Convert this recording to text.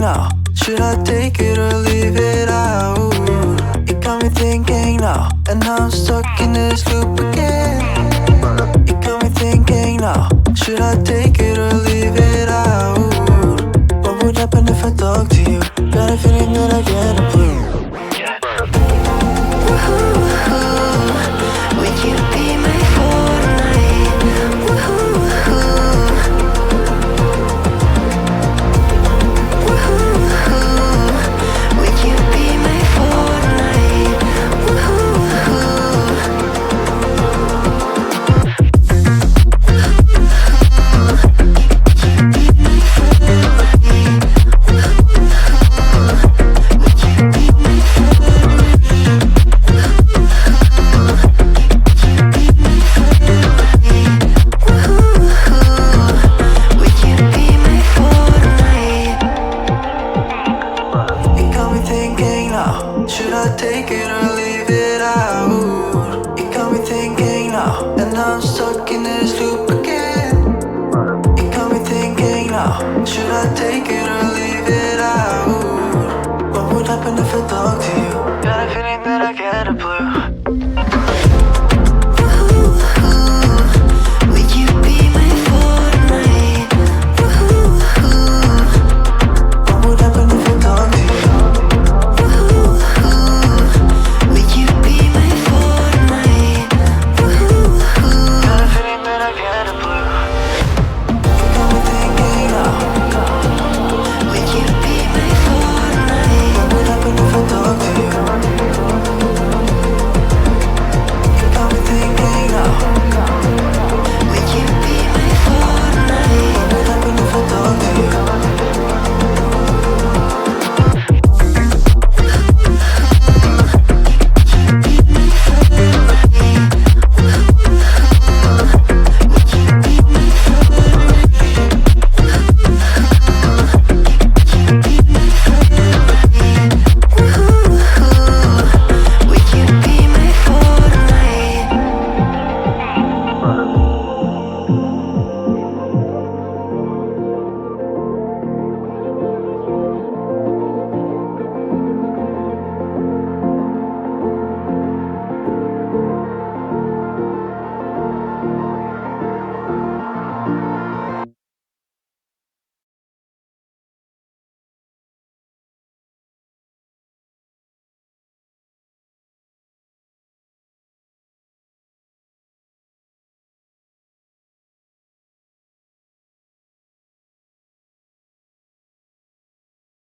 now. Should I take it or leave it out? It got me thinking now, and now I'm stuck in this loop again. It got me thinking now. Should I take it or leave it out? What would happen if I talk to you? Got a feeling that I get a clue. Would you be my Fortnite? Would you be my Fortnite? Should I take it or leave it out? It got me thinking now, and now I'm stuck in this loop again. It got me thinking now. Should I take it or leave it out? What would happen if I talk to you? Got a feeling that I get a blue.